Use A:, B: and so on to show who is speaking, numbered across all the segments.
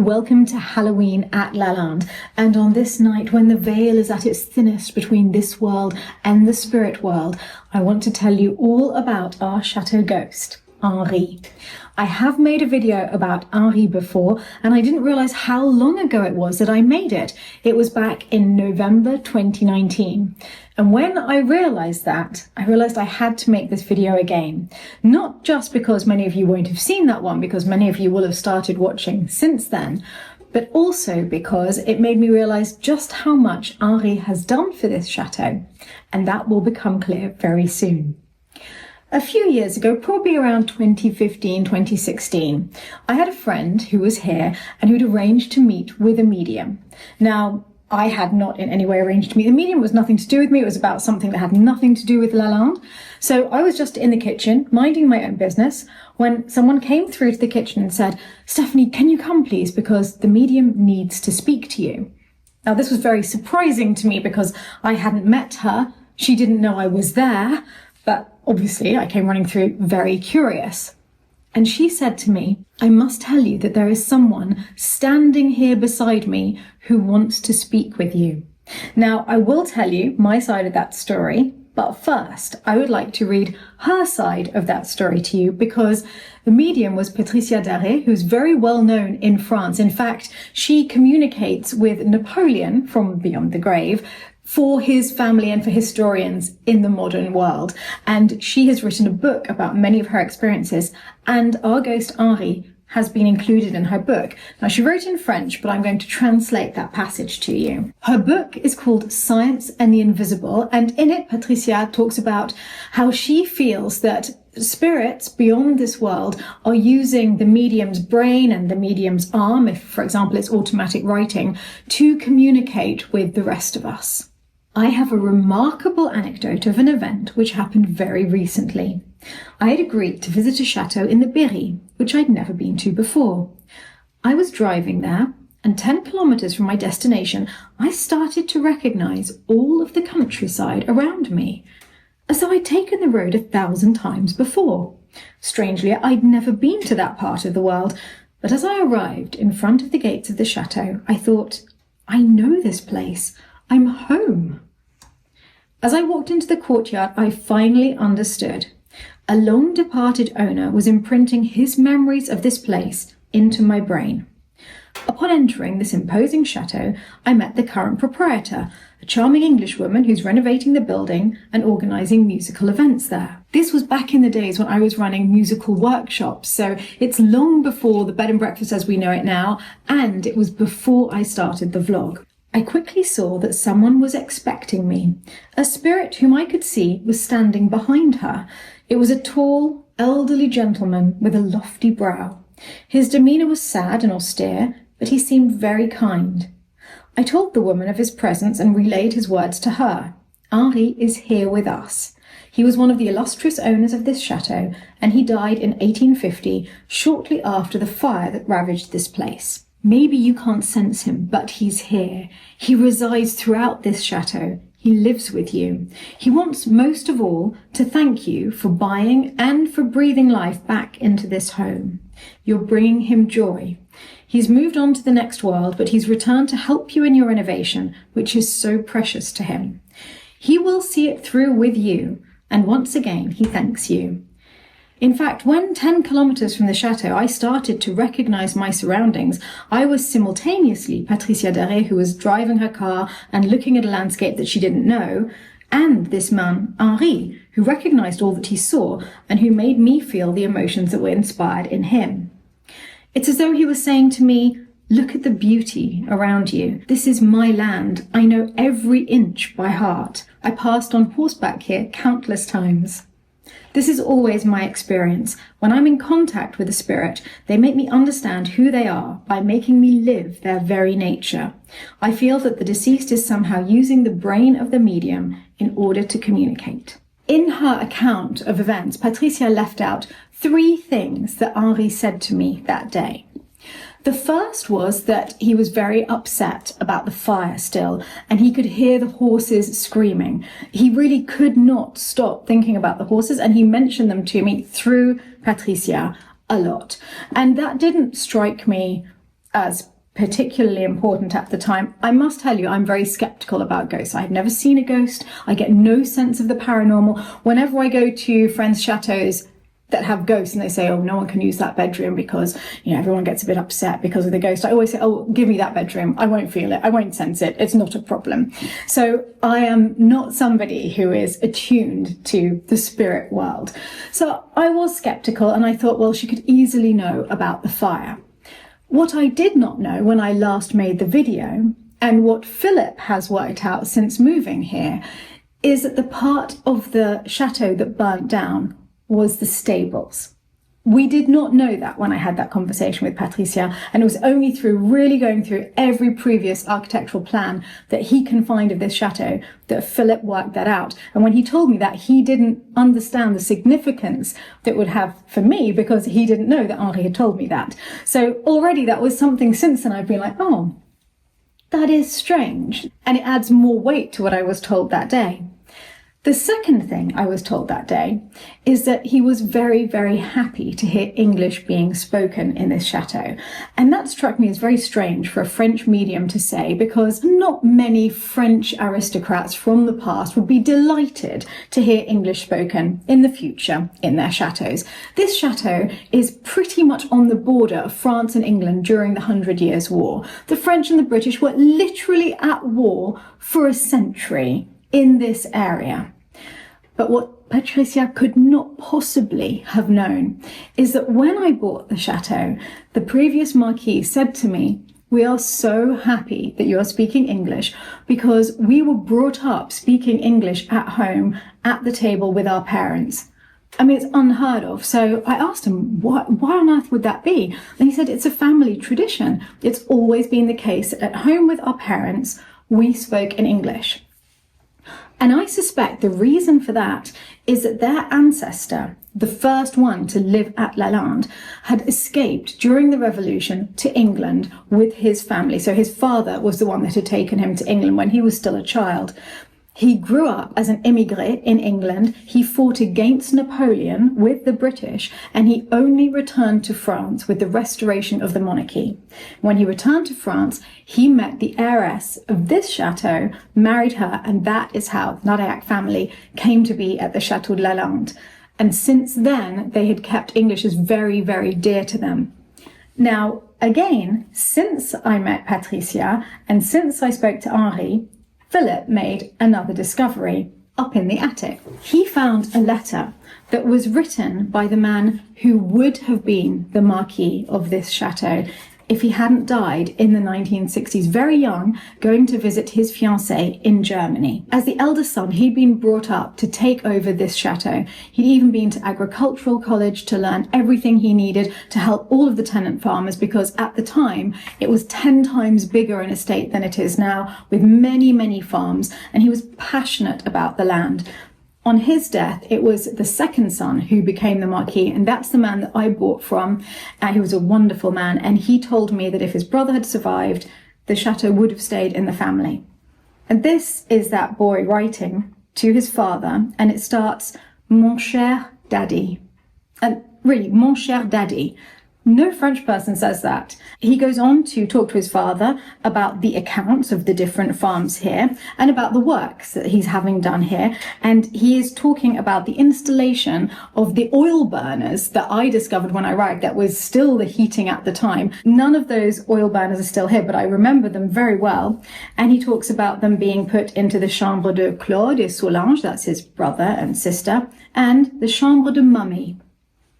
A: Welcome to Halloween at Lalande, and on this night when the veil is at its thinnest between this world and the spirit world, I want to tell you all about our chateau ghost, Ahri. I have made a video about Ahri before, and I didn't realise how long ago it was that I made it. It was back in November 2019. And when I realised that, I realised I had to make this video again. Not just because many of you won't have seen that one, because many of you will have started watching since then, but also because it made me realise just how much Ahri has done for this chateau. And that will become clear very soon. A few years ago, probably around 2015, 2016, I had a friend who was here and who'd arranged to meet with a medium. Now, I had not in any way arranged to meet the medium. It was nothing to do with me. It was about something that had nothing to do with Lalande. So I was just in the kitchen, minding my own business, when someone came through to the kitchen and said, "Stephanie, can you come please? Because the medium needs to speak to you." Now, this was very surprising to me because I hadn't met her. She didn't know I was there. But obviously I came running through very curious. And she said to me, "I must tell you that there is someone standing here beside me who wants to speak with you." Now, I will tell you my side of that story, but first I would like to read her side of that story to you because the medium was Patricia d'Ahri, who's very well known in France. In fact, she communicates with Napoleon from beyond the grave for his family and for historians in the modern world. And she has written a book about many of her experiences, and our ghost Ahri has been included in her book. Now, she wrote in French, but I'm going to translate that passage to you. Her book is called Science and the Invisible, and in it, Patricia talks about how she feels that spirits beyond this world are using the medium's brain and the medium's arm, if, for example, it's automatic writing, to communicate with the rest of us. I have a remarkable anecdote of an event which happened very recently. I had agreed to visit a chateau in the Berry, which I'd never been to before. I was driving there, and 10 kilometres from my destination, I started to recognise all of the countryside around me, as though I'd taken the road 1,000 times before. Strangely, I'd never been to that part of the world, but as I arrived in front of the gates of the chateau, I thought, I know this place. I'm home. As I walked into the courtyard, I finally understood. A long-departed owner was imprinting his memories of this place into my brain. Upon entering this imposing chateau, I met the current proprietor, a charming Englishwoman who's renovating the building and organising musical events there. This was back in the days when I was running musical workshops, so it's long before the bed and breakfast as we know it now, and it was before I started the vlog. I quickly saw that someone was expecting me. A spirit whom I could see was standing behind her. It was a tall, elderly gentleman with a lofty brow. His demeanour was sad and austere, but he seemed very kind. I told the woman of his presence and relayed his words to her. Ahri is here with us. He was one of the illustrious owners of this chateau, and he died in 1850, shortly after the fire that ravaged this place. Maybe you can't sense him, but he's here. He resides throughout this chateau. He lives with you. He wants most of all to thank you for buying and for breathing life back into this home. You're bringing him joy. He's moved on to the next world, but he's returned to help you in your renovation, which is so precious to him. He will see it through with you, and once again he thanks you. In fact, when 10 kilometres from the chateau I started to recognise my surroundings, I was simultaneously Patricia d'Ahri, who was driving her car and looking at a landscape that she didn't know, and this man, Ahri, who recognised all that he saw and who made me feel the emotions that were inspired in him. It's as though he was saying to me, "Look at the beauty around you. This is my land. I know every inch by heart. I passed on horseback here countless times." This is always my experience. When I'm in contact with a spirit, they make me understand who they are by making me live their very nature. I feel that the deceased is somehow using the brain of the medium in order to communicate. In her account of events, Patricia left out 3 things that Ahri said to me that day. The first was that he was very upset about the fire still, and he could hear the horses screaming. He really could not stop thinking about the horses, and he mentioned them to me through Patricia a lot. And that didn't strike me as particularly important at the time. I must tell you, I'm very skeptical about ghosts. I've never seen a ghost. I get no sense of the paranormal. Whenever I go to friends' chateaus that have ghosts and they say, oh, no one can use that bedroom because, everyone gets a bit upset because of the ghost, I always say, oh, give me that bedroom. I won't feel it. I won't sense it. It's not a problem. So I am not somebody who is attuned to the spirit world. So I was skeptical and I thought, well, she could easily know about the fire. What I did not know when I last made the video, and what Phillip has worked out since moving here, is that the part of the chateau that burnt down was the stables. We did not know that when I had that conversation with Patricia, and it was only through really going through every previous architectural plan that he can find of this chateau that Phillip worked that out. And when he told me that, he didn't understand the significance that it would have for me because he didn't know that Ahri had told me that. So already that was something since then I've been like, oh, that is strange. And it adds more weight to what I was told that day. The second thing I was told that day is that he was very, very happy to hear English being spoken in this chateau. And that struck me as very strange for a French medium to say, because not many French aristocrats from the past would be delighted to hear English spoken in the future in their chateaus. This chateau is pretty much on the border of France and England during the 100 Years' War. The French and the British were literally at war for a century in this area. But what Patricia could not possibly have known is that when I bought the chateau, the previous marquis said to me, we are so happy that you are speaking English because we were brought up speaking English at home at the table with our parents. I mean, it's unheard of. So I asked him, why on earth would that be? And he said, it's a family tradition. It's always been the case that at home with our parents, we spoke in English. And I suspect the reason for that is that their ancestor, the first one to live at Lalande, had escaped during the revolution to England with his family. So his father was the one that had taken him to England when he was still a child. He grew up as an immigrant in England. He fought against Napoleon with the British, and he only returned to France with the restoration of the monarchy. When he returned to France, he met the heiress of this chateau, married her, and that is how the Nadayak family came to be at the Chateau de Lalande. And since then, they had kept English as very, very dear to them. Now, again, since I met Patricia, and since I spoke to Ahri, Phillip made another discovery up in the attic. He found a letter that was written by the man who would have been the Marquis of this chateau if he hadn't died in the 1960s, very young, going to visit his fiancée in Germany. As the eldest son, he'd been brought up to take over this chateau. He'd even been to agricultural college to learn everything he needed to help all of the tenant farmers, because at the time it was 10 times bigger an estate than it is now, with many, many farms, and he was passionate about the land. On his death, it was the second son who became the Marquis, and that's the man that I bought from. He was a wonderful man, and he told me that if his brother had survived, the chateau would have stayed in the family. And this is that boy writing to his father, and it starts, Mon cher daddy. And really, Mon cher daddy. No French person says that. He goes on to talk to his father about the accounts of the different farms here and about the works that he's having done here. And he is talking about the installation of the oil burners that I discovered when I arrived that was still the heating at the time. None of those oil burners are still here, but I remember them very well. And he talks about them being put into the chambre de Claude et Solange, that's his brother and sister, and the chambre de Mummy.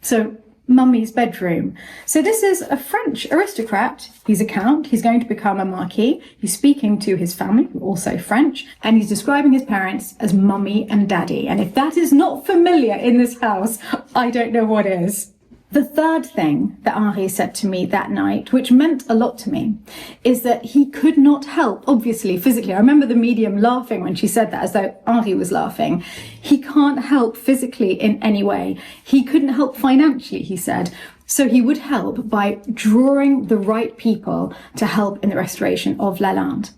A: So Mummy's bedroom. So this is a French aristocrat. He's a count. He's going to become a marquis. He's speaking to his family, who are also French, and he's describing his parents as Mummy and Daddy. And if that is not familiar in this house, I don't know what is. The third thing that Ahri said to me that night, which meant a lot to me, is that he could not help, obviously, physically. I remember the medium laughing when she said that, as though Ahri was laughing. He can't help physically in any way. He couldn't help financially, he said. So he would help by drawing the right people to help in the restoration of Lalande.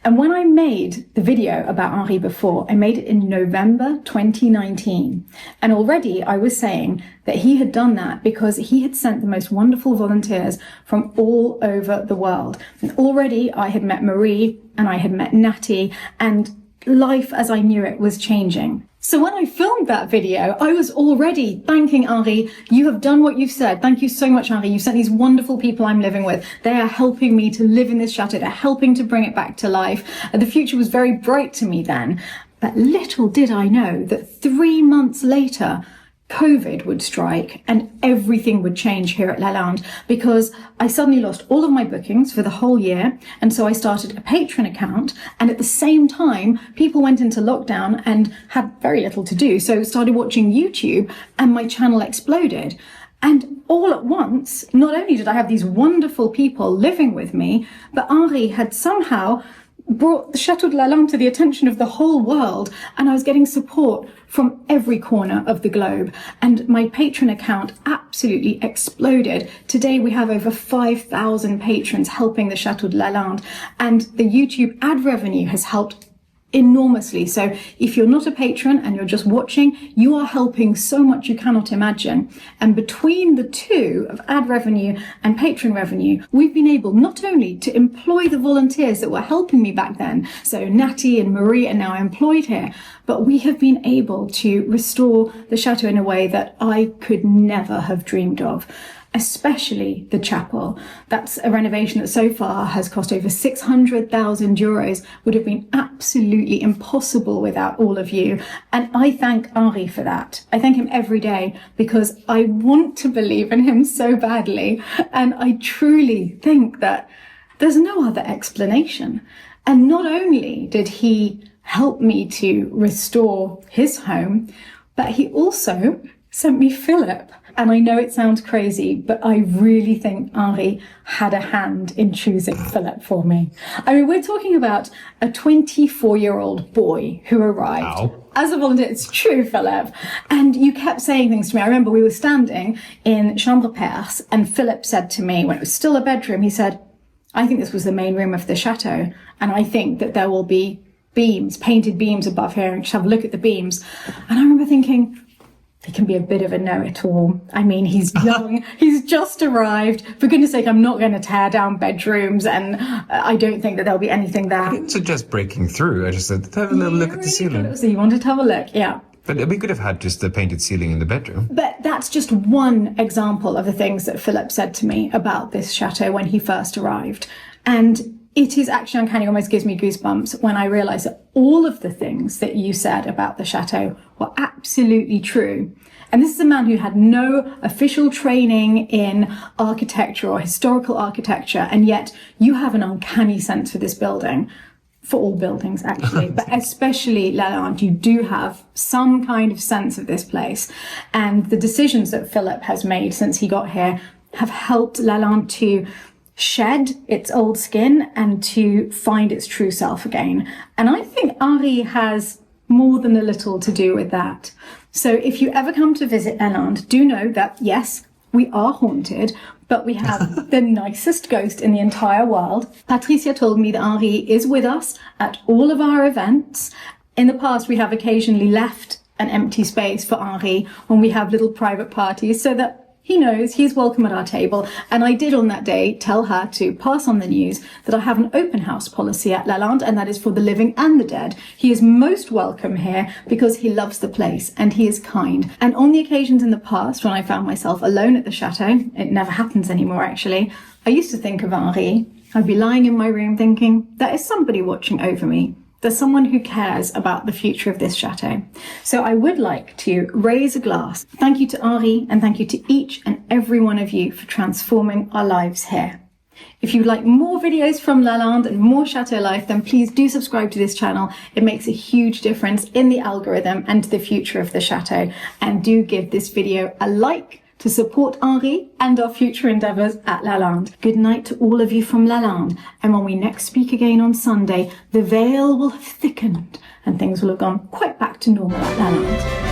A: And when I made the video about Ahri before, I made it in November 2019. And already I was saying that he had done that because he had sent the most wonderful volunteers from all over the world. And already I had met Marie and I had met Natty, and life as I knew it was changing. So when I filmed that video, I was already thanking Ahri. You have done what you've said. Thank you so much, Ahri. You've sent these wonderful people I'm living with. They are helping me to live in this chateau. They're helping to bring it back to life. The future was very bright to me then. But little did I know that 3 months later, COVID would strike and everything would change here at Lalande, because I suddenly lost all of my bookings for the whole year. And so I started a Patreon account, and at the same time, people went into lockdown and had very little to do. So started watching YouTube and my channel exploded. And all at once, not only did I have these wonderful people living with me, but Ahri had somehow brought the Chateau de Lalande to the attention of the whole world, and I was getting support from every corner of the globe, and my Patreon account absolutely exploded. Today we have over 5,000 patrons helping the Chateau de Lalande, and the YouTube ad revenue has helped enormously. So if you're not a patron and you're just watching, you are helping so much you cannot imagine. And between the two of ad revenue and patron revenue, we've been able not only to employ the volunteers that were helping me back then, so Natty and Marie are now employed here, but we have been able to restore the chateau in a way that I could never have dreamed of. Especially the chapel. That's a renovation that so far has cost over 600,000 euros, would have been absolutely impossible without all of you. And I thank Ahri for that. I thank him every day because I want to believe in him so badly. And I truly think that there's no other explanation. And not only did he help me to restore his home, but he also sent me Phillip. And I know it sounds crazy, but I really think Ahri had a hand in choosing Phillip for me. I mean, we're talking about a 24-year-old boy who arrived as a volunteer. It's true, Phillip. And you kept saying things to me. I remember we were standing in Chambre Perse, and Phillip said to me, when it was still a bedroom, he said, I think this was the main room of the chateau, and I think that there will be beams, painted beams above here, and just have a look at the beams. And I remember thinking, he can be a bit of a know-it-all. I mean, he's young, he's just arrived. For goodness sake, I'm not going to tear down bedrooms, and I don't think that there'll be anything there.
B: I didn't suggest breaking through. I just said, have a little look at the ceiling.
A: So you wanted to have a look, yeah.
B: But we could have had just the painted ceiling in the bedroom.
A: But that's just one example of the things that Phillip said to me about this chateau when he first arrived. And it is actually uncanny, almost gives me goosebumps when I realise that all of the things that you said about the chateau were absolutely true. And this is a man who had no official training in architecture or historical architecture, and yet you have an uncanny sense for this building. For all buildings, actually, but especially Lalande, you do have some kind of sense of this place. And the decisions that Phillip has made since he got here have helped Lalande to shed its old skin and to find its true self again. And I think Ahri has more than a little to do with that. So if you ever come to visit Lalande, do know that, yes, we are haunted, but we have the nicest ghost in the entire world. Patricia told me that Ahri is with us at all of our events. In the past, we have occasionally left an empty space for Ahri when we have little private parties, so that he knows he's welcome at our table. And I did on that day tell her to pass on the news that I have an open house policy at Lalande, and that is for the living and the dead. He is most welcome here because he loves the place and he is kind. And on the occasions in the past when I found myself alone at the chateau, it never happens anymore actually, I used to think of Ahri. I'd be lying in my room thinking, there is somebody watching over me. There's someone who cares about the future of this chateau. So I would like to raise a glass. Thank you to Ahri, and thank you to each and every one of you for transforming our lives here. If you'd like more videos from Lalande and more chateau life, then please do subscribe to this channel. It makes a huge difference in the algorithm and to the future of the chateau. And do give this video a like to support Ahri and our future endeavours at Lalande. Good night to all of you from Lalande, and when we next speak again on Sunday, the veil will have thickened and things will have gone quite back to normal at Lalande.